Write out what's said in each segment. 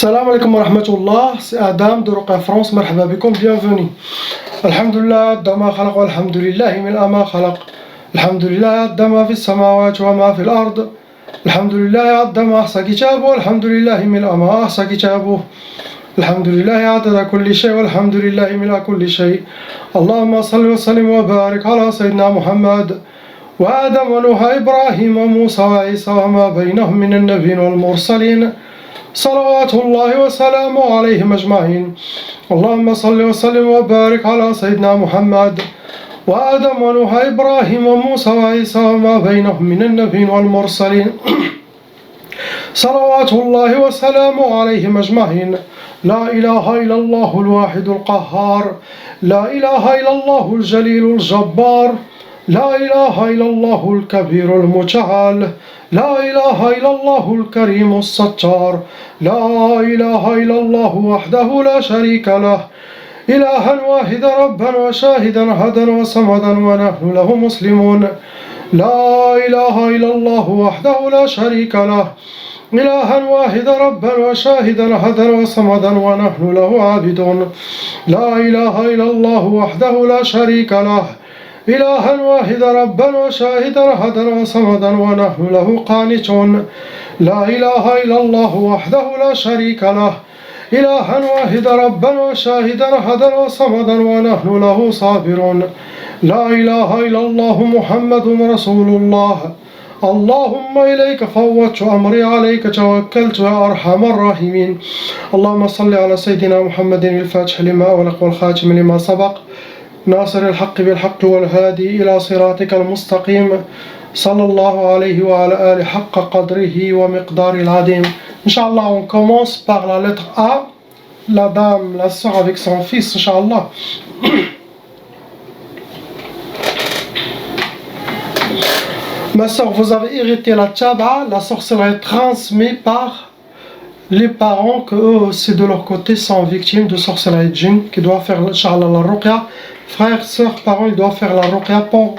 Salam alaikum wa rahmatullah, c'est Adam de Ruqya France, marhaba bikum, bienvenue. Alhamdulillah, dama khalaq wa alhamdulillahi min ama khalaq. Alhamdulillah, dama fi samawati wa ma fi al-ard. Alhamdulillah, dama ahsa kitabu, alhamdulillahi min ama ahsa kitabu. Alhamdulillah, adada kulli shay, walhamdulillahi min kulli shay. Allahumma salli wa sallim wa barik ala sayyidina Muhammad. وآدم ونوح إبراهيم وموسى وعيسى وما بينهم من النبيين والمرسلين صلوات الله وسلامه عليهم أجمعين. اللهم صل وسلم وبارك على سيدنا محمد وآدم ونوح إبراهيم وموسى وعيسى وما بينهم من النبيين والمرسلين صلوات الله وسلامه عليهم أجمعين. لا إله إلا الله الواحد القهار، لا إله إلا الله الجليل الجبار، لا إله إلا الله الكبير المتعال، لا إله إلا الله الكريم الستار، لا إله إلا الله وحده لا شريك له، إلها واحدا ربا وشاهدا أحدا وصمدا ونحن له مسلمون. لا إله إلا الله وحده لا شريك له، إلها واحدا ربا وشاهدا أحدا وصمدا ونحن له عابدون. لا إله إلا الله وحده لا شريك له، إلها واحدا ربا وشاهدا أحدا وصمدا ونحن له قانتون. لا إله إلا الله وحده لا شريك له، إلها واحدا ربا وشاهدا أحدا وصمدا ونحن له صابرون. لا إله إلا الله محمد رسول الله. اللهم إليك فوضت أمري عليك توكلت يا أرحم الراحمين. اللهم صل على سيدنا محمد الفاتح لما أغلق والخاتم لما سبق ناصر الحق بالحق والهادي إلى صراطك المستقيم صلى الله عليه وعلى آله حق قدره ومقدار العظيم. Inch'Allah, on commence par la lettre A, la dame, la sœur avec son fils, Inch'Allah. Ma sœur, vous avez hérité la tchaba, la sorcellerie transmise par les parents que eux aussi de leur côté sont victimes de sorcellerie djinn, qui doivent faire Inch'Allah la ruqya. Frères, sœurs, parents, ils doivent faire la ruqya pour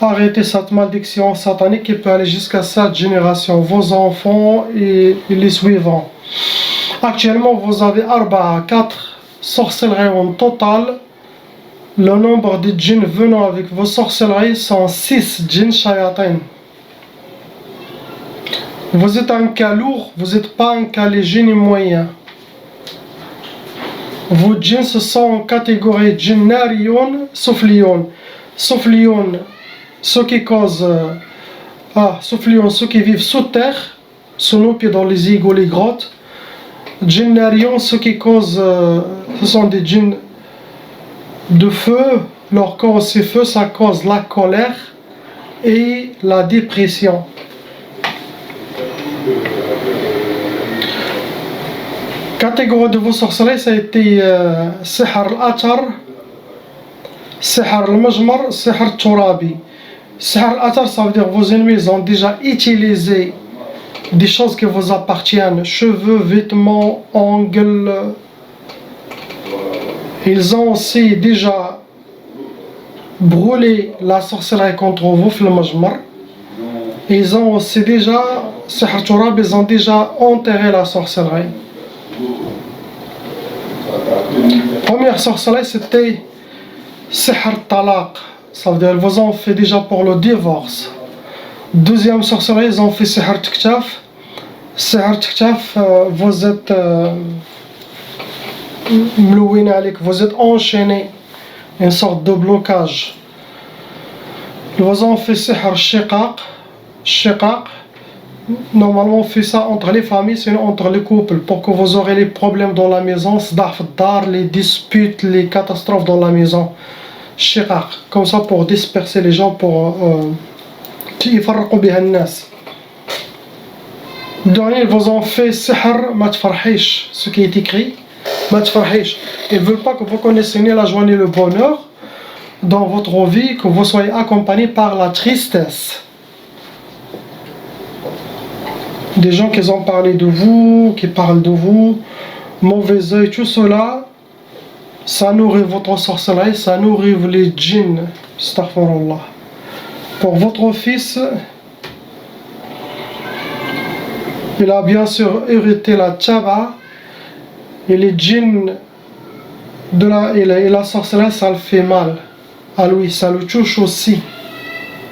arrêter cette malédiction satanique qui peut aller jusqu'à 7 générations, vos enfants et les suivants. Actuellement, vous avez 4 sorcelleries en total. Le nombre de djinns venant avec vos sorcelleries sont 6 djinns shayatin. Vous êtes un cas lourd, vous n'êtes pas un cas léger ni moyen. Vos djinns se sont en catégorie djinns nariyon, soufliyon. Soufliyon, ceux qui causent, soufliyon, ceux qui vivent sous terre, sous nos pieds dans les égouts, les grottes. Djinns nariyon, ceux qui causent, ce sont des djinns de feu. Leur cause, c'est feu, ça cause la colère et la dépression. Catégorie de vos sorcelleries, ça a été Sihr al-Atar, Sihr al-Majmar, Sihr al-Turabi. Sihr al-Atar, ça veut dire que vos ennemis ont déjà utilisé des choses qui vous appartiennent, cheveux, vêtements, ongles. Ils ont aussi déjà brûlé la sorcellerie contre vous, le Majmar. Ils ont aussi déjà, Sihr al-Turabi, ils ont déjà enterré la sorcellerie. Première sorcellerie, c'était Sihr Talaq, ça veut dire qu'ils vous ont fait déjà pour le divorce. Deuxième sorcellerie, ils ont fait Sihr Tiktaf. Sihr Tiktaf, vous êtes vous êtes enchaîné, une sorte de blocage. Ils vous ont fait Sihr Shiqaq. Shiqaq, normalement on fait ça entre les familles, sinon entre les couples, pour que vous aurez les problèmes dans la maison, les disputes, les catastrophes dans la maison. Shiqaq, comme ça pour disperser les gens, pour dernier, ils vous ont fait Sihr Matfarhish, ce qui est écrit Matfarhish. Ils ne veulent pas que vous connaissiez ni la joie ni le bonheur dans votre vie, que vous soyez accompagné par la tristesse. Des gens qui ont parlé de vous, qui parlent de vous, mauvais œil, tout cela, ça nourrit votre sorcellerie, ça nourrit les djinns. Astaghfirullah. Pour votre fils, il a bien sûr hérité la tchaba, Et les djinns et la sorcellerie, ça le fait mal. À lui, ça le touche aussi.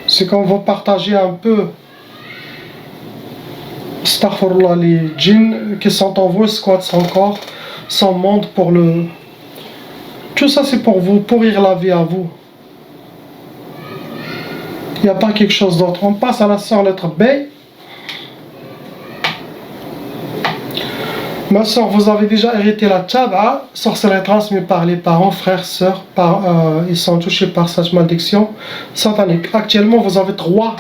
C'est quand vous partagez un peu. Astaghfirullah, les djinns qui sont en vous squattent son corps, son monde pour le. Tout ça c'est pour vous, pourrir la vie à vous. Il n'y a pas quelque chose d'autre. On passe à la sœur lettre B. Ma soeur, vous avez déjà hérité la tchaba, sorcellerie transmise par les parents, frères, sœurs, ils sont touchés par cette malédiction satanique. Actuellement, vous avez 3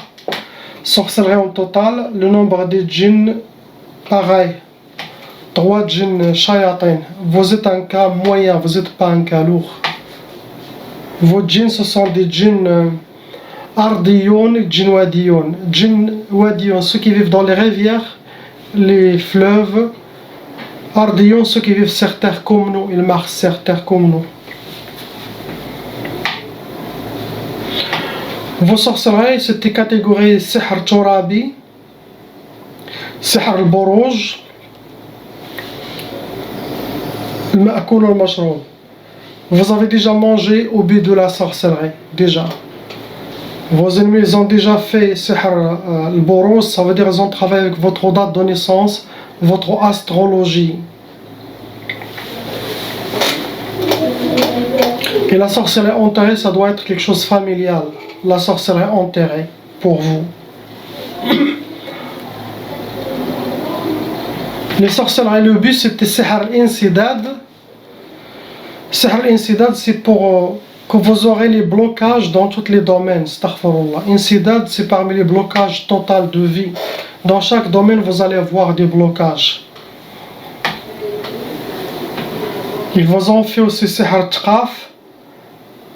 sorcelleries en total. Le nombre des djinns, pareil. 3 djinns shayatin. Vous êtes un cas moyen, vous n'êtes pas un cas lourd. Vos djinns, ce sont des djinns ardiyon, djinns wadiyon. Djinns wadiyon, ceux qui vivent dans les rivières, les fleuves. Ardiyon, ceux qui vivent sur terre comme nous, ils marchent sur terre comme nous. Vos sorcelleries, c'était catégorie Sihr Turabi, Sihr al-Buruj, al-Ma'koul al-Mashroub. Vous avez déjà mangé au but de la sorcellerie, déjà. Vos ennemis, ils ont déjà fait Sihr al-Buruj, ça veut dire qu'ils ont travaillé avec votre date de naissance, votre astrologie. Et la sorcellerie enterrée, ça doit être quelque chose de familial. La sorcellerie enterrée, pour vous. Les sorcelleries, le but c'était Sihr al-Insidad. Sihr al-Insidad, c'est pour que vous aurez les blocages dans tous les domaines. Astaghfirullah. Insidad, c'est parmi les blocages totaux de vie. Dans chaque domaine, vous allez voir des blocages. Ils vous ont fait aussi Sihr Tqaf.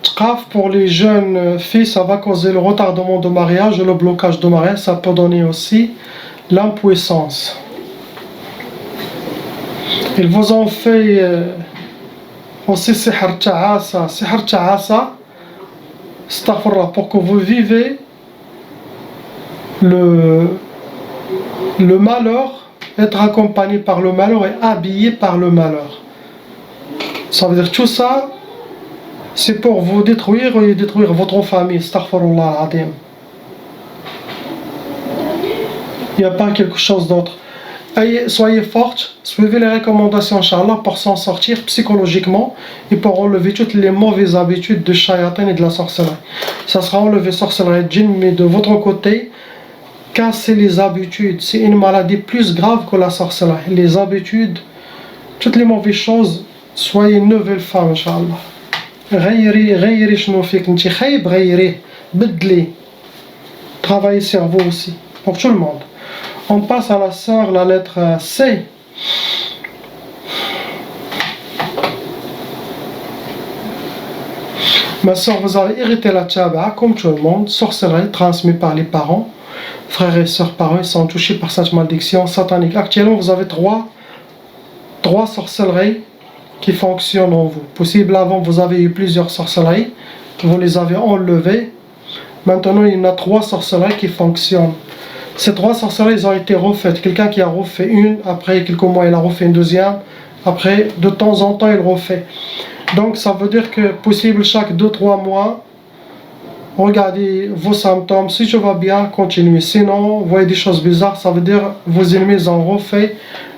Tqaf, pour les jeunes filles, ça va causer le retardement de mariage et le blocage de mariage. Ça peut donner aussi l'impuissance. Ils vous ont fait aussi Sihr Ta'asa. Sihr Ta'asa, astaghfirullah, pour que vous vivez le malheur, être accompagné par le malheur et habillé par le malheur. Ça veut dire tout ça, c'est pour vous détruire et détruire votre famille. Astaghfirullah adim. Il n'y a pas quelque chose d'autre. Soyez fortes, suivez les recommandations, Inch'Allah, pour s'en sortir psychologiquement et pour enlever toutes les mauvaises habitudes de shayatin et de la sorcellerie. Ça sera enlevé sorcellerie djinn, mais de votre côté, casser les habitudes. C'est une maladie plus grave que la sorcellerie. Les habitudes, toutes les mauvaises choses, soyez une nouvelle femme, Inch'Allah. غيري شنو فيك انت خايب غيريه بدلي. Travaillez sur vous aussi, pour tout le monde. On passe à la sœur, la lettre C. Ma sœur, vous avez hérité la tchaba, comme tout le monde, sorcellerie transmise par les parents. Frères et sœurs parents sont touchés par cette malédiction satanique. Actuellement, vous avez trois sorcelleries qui fonctionnent en vous. Possible avant, vous avez eu plusieurs sorcelleries, vous les avez enlevées. Maintenant, il y en a 3 sorcelleries qui fonctionnent. Ces 3 sorcelleries ont été refaites. Quelqu'un qui a refait une, après quelques mois, il a refait une deuxième. Après, de temps en temps, il refait. Donc, ça veut dire que possible chaque 2-3 mois, regardez vos symptômes. Si tout va bien, continuez. Sinon, vous voyez des choses bizarres, ça veut dire que vos ennemis ont refait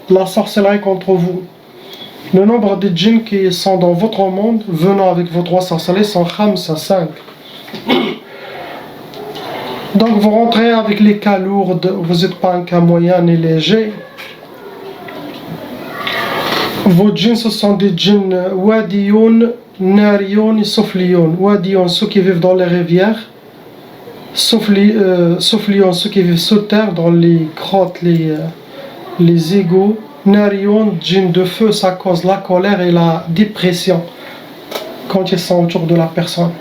la sorcellerie contre vous. Le nombre de djinns qui sont dans votre monde, venant avec vos 3 sorcelleries, sont khamsa 5. Donc vous rentrez avec les cas lourds, vous n'êtes pas un cas moyen ni léger. Vos djinns, ce sont des djinns wadiyoun, nariyoun et sufliyoun. Wadiyoun, ceux qui vivent dans les rivières. Sufliyoun, ceux qui vivent sous terre, dans les grottes, les égouts. Nariyoun, djinn de feu, ça cause la colère et la dépression quand ils sont autour de la personne.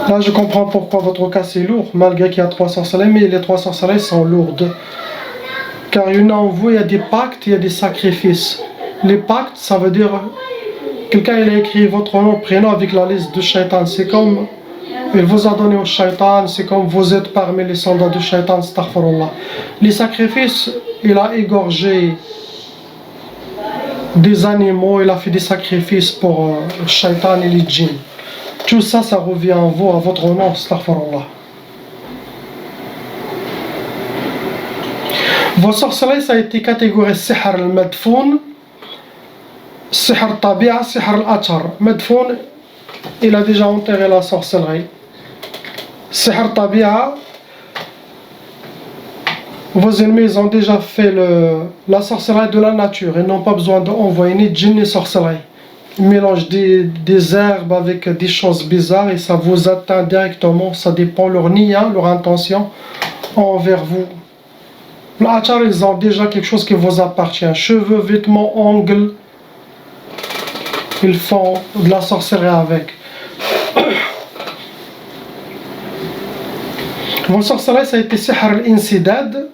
Là, je comprends pourquoi votre cas c'est lourd, malgré qu'il y a 3 sorcelleries, mais les 3 sorcelleries sont lourdes. Car il y en a en vous, il y a des pactes, il y a des sacrifices. Les pactes, ça veut dire, quelqu'un il a écrit votre nom, prénom avec la liste de shaitan. C'est comme, il vous a donné au shaitan, c'est comme vous êtes parmi les soldats du shaitan, astaghfirullah. Les sacrifices, il a égorgé des animaux, il a fait des sacrifices pour le shaitan et les djinns. Tout ça, ça revient en vous, à votre nom, astaghfirullah. Vos sorcelleries, ça a été catégorisé sihr al-madfoun, sihr al-tabi'a, sihr al-achar. Madfoun, il a déjà enterré la sorcellerie. Sihr al-tabi'a, vos ennemis ont déjà fait la sorcellerie de la nature. Ils n'ont pas besoin d'envoyer ni djinn ni sorcellerie. Ils mélangent des herbes avec des choses bizarres et ça vous atteint directement. Ça dépend leur niya, leur intention envers vous. L'achar, ils ont déjà quelque chose qui vous appartient. Cheveux, vêtements, ongles. Ils font de la sorcellerie avec. Vos sorcelleries, ça a été sihr al-insidad.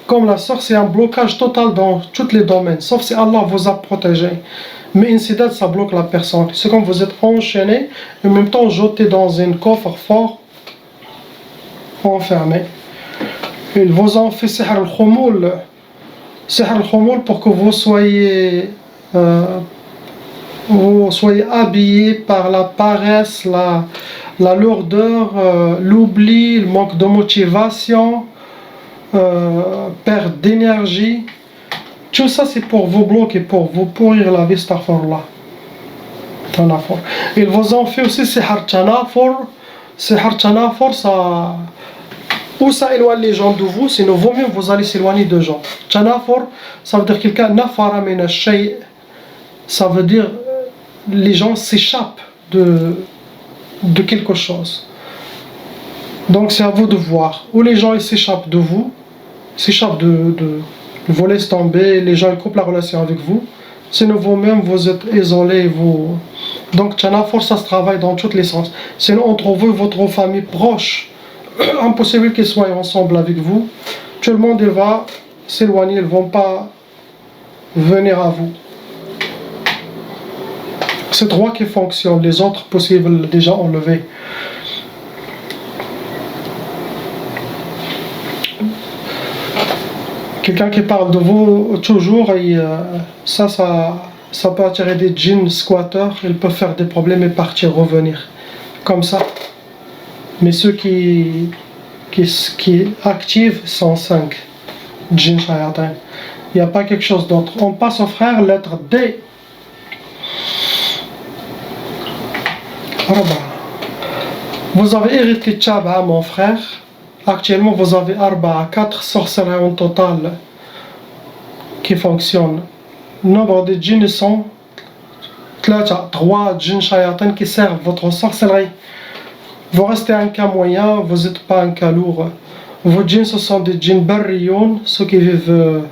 Comme la sorte, c'est un blocage total dans tous les domaines, sauf si Allah vous a protégé. Mais insidad, ça bloque la personne. C'est comme vous êtes enchaîné et en même temps jeté dans un coffre fort, enfermé. Ils vous ont fait sihr al-khumoul. Sihr al-khumoul pour que vous soyez habillés par la paresse, la lourdeur, l'oubli, le manque de motivation. Perte d'énergie, tout ça c'est pour vous bloquer, pour vous pourrir la vie, astaghfirullah. Ils vous ont fait aussi sihr tanafur. Sihr tanafur, ça ou ça éloigne les gens de vous, sinon vaut mieux vous allez s'éloigner de gens. Tanafur, ça veut dire quelqu'un nafara min ash-shay', ça veut dire les gens s'échappent de quelque chose. Donc c'est à vous de voir. Ou les gens ils s'échappent de vous, s'échappent vous laissent tomber, les gens ils coupent la relation avec vous. Sinon vous-même vous êtes isolé. Donc Tanafur, ça se travaille dans tous les sens. Sinon entre vous et votre famille proche, impossible qu'ils soient ensemble avec vous. Tout le monde il va s'éloigner, ils ne vont pas venir à vous. C'est trois qui fonctionnent, les autres possibles déjà enlevés. Quelqu'un qui parle de vous toujours, et ça peut attirer des djinns squatteurs, ils peuvent faire des problèmes et partir, revenir. Comme ça. Mais ceux qui activent sont 5 djinns shayatin. Il n'y a pas quelque chose d'autre. On passe au frère, lettre D. Vous avez hérité de Tchab'a, mon frère. Actuellement, vous avez 4 sorcelleries en total qui fonctionnent. Le nombre de djinns sont 3 djinns shayatin qui servent votre sorcellerie. Vous restez un cas moyen, vous n'êtes pas un cas lourd. Vos djinns, ce sont des djinns barriyoun, ceux qui vivent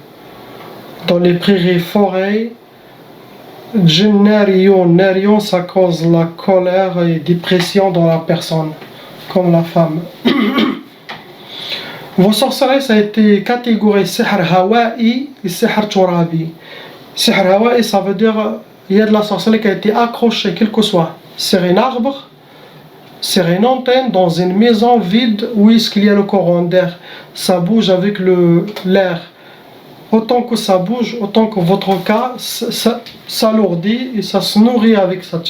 dans les prairies, forêts. Djinns nariyoun, ça cause la colère et dépression dans la personne, comme la femme. Vos sorcelleries, ça a été catégorisé sihr hawa'i et sihr turabi. Sihr hawa'i, ça veut dire il y a de la sorcellerie qui a été accrochée, quel que soit. Sur un arbre, sur une antenne, dans une maison vide où est-ce qu'il y a le courant d'air. Ça bouge avec l'air. Autant que ça bouge, autant que votre cas s'alourdit et ça se nourrit avec ça.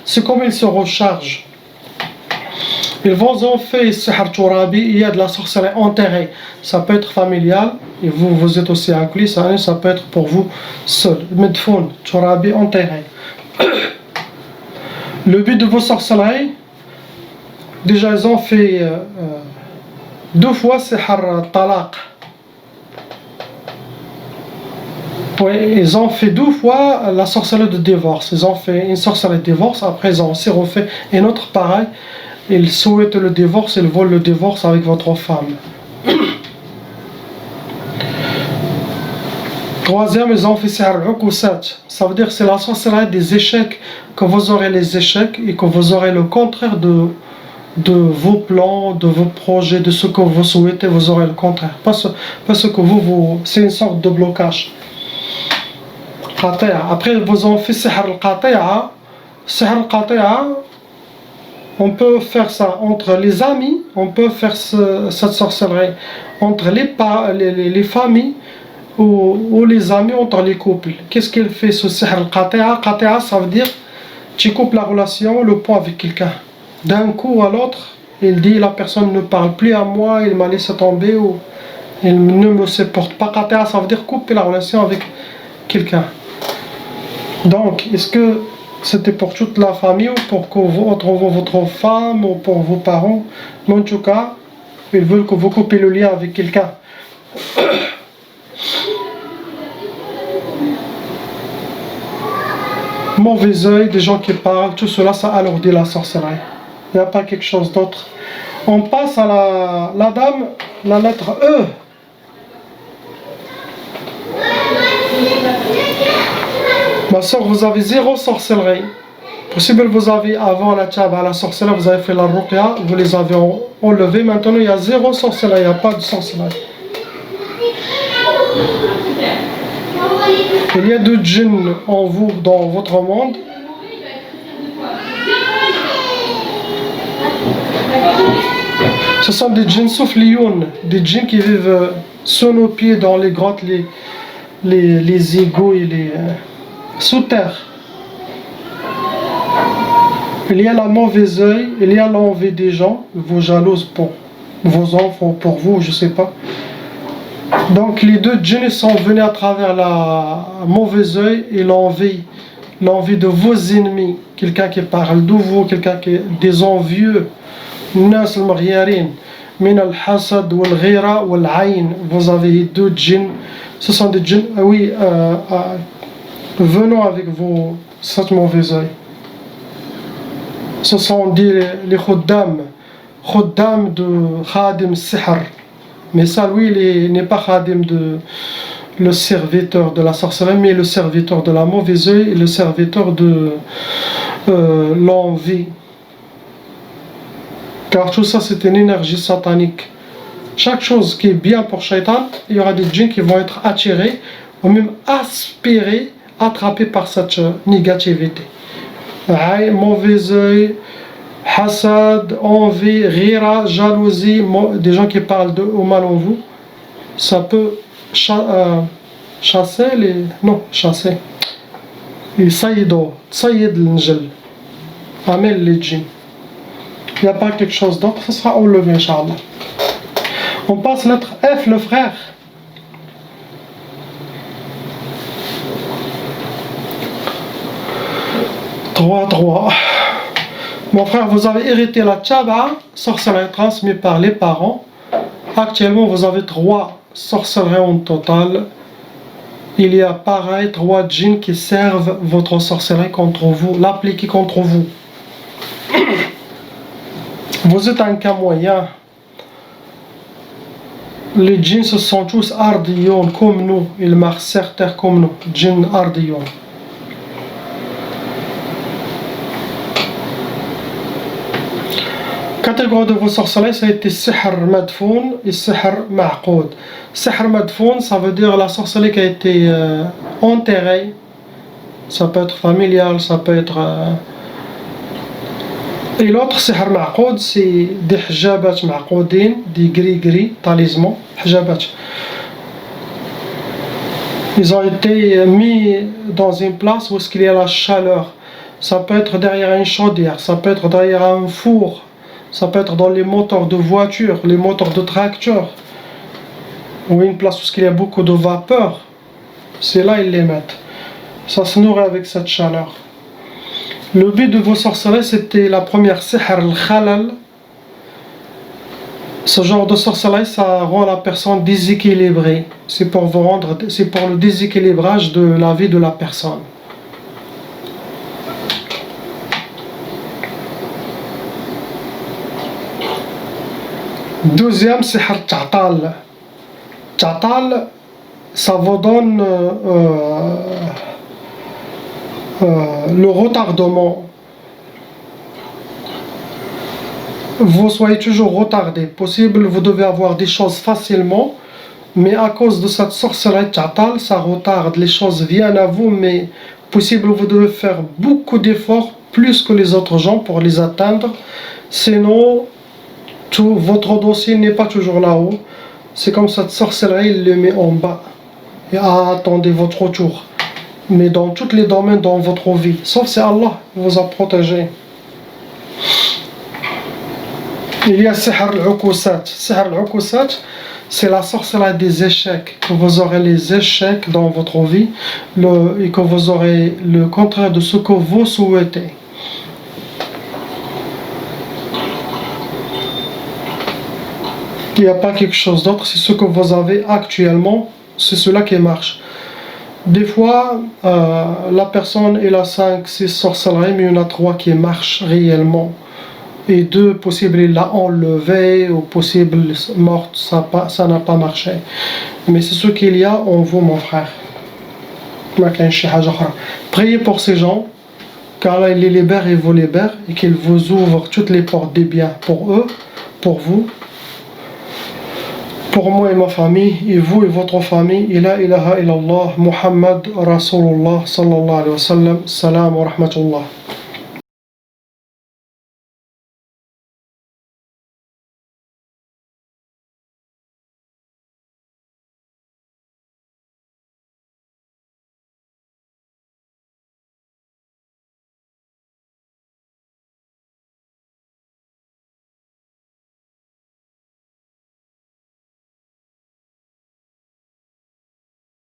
C'est comme il se recharge. Ils vous ont fait sihr turabi, il y a de la sorcellerie enterrée. Ça peut être familial, et vous êtes aussi inclus, ça peut être pour vous seul. Madfoun, turabi enterré. Le but de vos sorcelleries, déjà ils ont fait 2 fois sihr talaq. Oui, ils ont fait 2 fois la sorcellerie de divorce. Ils ont fait une sorcellerie de divorce, après ils ont aussi refait une autre pareille. Ils souhaitent le divorce, ils veulent le divorce avec votre femme. Troisième, ils ont fait sihr uqusat. Ça veut dire que c'est la sorcellerie des échecs, que vous aurez les échecs et que vous aurez le contraire de vos plans, de vos projets, de ce que vous souhaitez, vous aurez le contraire. Parce que c'est une sorte de blocage. Après, vous ont fait sihr al-qati'a. Sihr al-qati'a, on peut faire ça entre les amis, on peut faire cette sorcellerie entre les familles ou les amis entre les couples. Qu'est-ce qu'il fait ce sihr al-qati'a? Qati'a, ça veut dire tu coupes la relation, le pont avec quelqu'un. D'un coup à l'autre, il dit la personne ne parle plus à moi, il m'a laissé tomber ou il ne me supporte pas. Qati'a, ça veut dire couper la relation avec quelqu'un. Donc, est-ce que c'était pour toute la famille ou pour que vous, entre votre femme ou pour vos parents? Mais en tout cas, ils veulent que vous coupez le lien avec quelqu'un. Mauvais œil, des gens qui parlent, tout cela, ça alourdit la sorcellerie. Il n'y a pas quelque chose d'autre. On passe à la dame, la lettre E. Ma soeur, vous avez 0 sorcellerie. Possible vous avez avant la tchaba, la sorcellerie, vous avez fait la ruqya, vous les avez enlevés. Maintenant, il y a 0 sorcellerie, il n'y a pas de sorcellerie. Il y a deux djinns en vous, dans votre monde. Ce sont des djinns soufliyoun, des djinns qui vivent sous nos pieds, dans les grottes, les égouts et les sous terre. Il y a la mauvaise œil, il y a l'envie des gens, vous jalouses pour vos enfants, pour vous, je sais pas. Donc les deux djinns sont venus à travers la mauvaise œil et l'envie de vos ennemis, quelqu'un qui parle de vous, quelqu'un qui est des envieux. الناس المغيارين من الحسد والغيرة والعين. Vous avez deux djinns, ce sont des djinns, oui, venons avec vos cette mauvaise œil. Ce sont les khuddam de khadim sihr. Mais ça, lui, il n'est pas khadim de le serviteur de la sorcellerie, mais le serviteur de la mauvaise œil et le serviteur de l'envie. Car tout ça, c'est une énergie satanique. Chaque chose qui est bien pour Shaitan, il y aura des djinns qui vont être attirés ou même aspirés, attrapés par cette négativité. Mauvais œil, hasad, envie, rira, jalousie, des gens qui parlent de au mal en vous, ça peut chasser les... Non, chasser. Les saïd l'njel. Amel les djinns. Il n'y a pas quelque chose d'autre, ça sera enlevé, Inch'Allah. On passe lettre F, le frère. Trois. Mon frère, vous avez hérité la tchaba, sorcellerie transmise par les parents. Actuellement, vous avez 3 sorcelleries en total. Il y a pareil 3 djinns qui servent votre sorcellerie contre vous, l'appliquer contre vous. Vous êtes un cas moyen. Les djinns se sont tous ardiyon comme nous. Ils marchent sur terre comme nous. Djinns ardiyon. Catégorie de vos sorcelleries, ça a été sihr madfoun et sihr ma'qoud. Sihr madfoun, ça veut dire la sorcellerie qui a été enterrée. Ça peut être familial, ça peut être... Et l'autre, sihr ma'qoud, c'est des hijabat ma'qoudin, des gris-gris, talismans, hijabat. Ils ont été mis dans une place où il y a la chaleur. Ça peut être derrière une chaudière, ça peut être derrière un four, ça peut être dans les moteurs de voiture, les moteurs de tracteur, ou une place où il y a beaucoup de vapeur. C'est là ils les mettent. Ça se nourrit avec cette chaleur. Le but de vos sorcelleries, c'était la première, sihr al-khalal. Ce genre de sorcellerie, ça rend la personne déséquilibrée. C'est pour le déséquilibrage de la vie de la personne. Deuxième, sihr ta'tal. Ta'tal, ça vous donne le retardement. Vous soyez toujours retardé. Possible, vous devez avoir des choses facilement, mais à cause de cette sorcellerie ta'tal, ça retarde. Les choses viennent à vous, mais possible, vous devez faire beaucoup d'efforts, plus que les autres gens, pour les atteindre. Sinon, tout votre dossier n'est pas toujours là-haut. C'est comme cette sorcellerie, il le met en bas. et attendez votre retour. Mais dans tous les domaines dans votre vie, sauf si Allah vous a protégé. Il y a Sihr al-Uqusat. Sihr al-Uqusat, c'est la sorcellerie des échecs. Que vous aurez les échecs dans votre vie et que vous aurez le contraire de ce que vous souhaitez. Il n'y a pas quelque chose d'autre, c'est ce que vous avez actuellement, c'est cela qui marche. Des fois, la personne elle a 5, 6 sorcelleries, mais il y en a 3 qui marchent réellement. Et 2 possibles, il l'a enlevé, ou possible morte, ça n'a pas marché. Mais c'est ce qu'il y a en vous, mon frère. Priez pour ces gens, car là il les libère et vous libère, et qu'il vous ouvre toutes les portes des biens pour eux, pour vous, pour moi et ma famille, et vous et votre famille. La ilaha illallah, Muhammad Rasulullah sallallahu alayhi wa sallam, salam wa rahmatullah.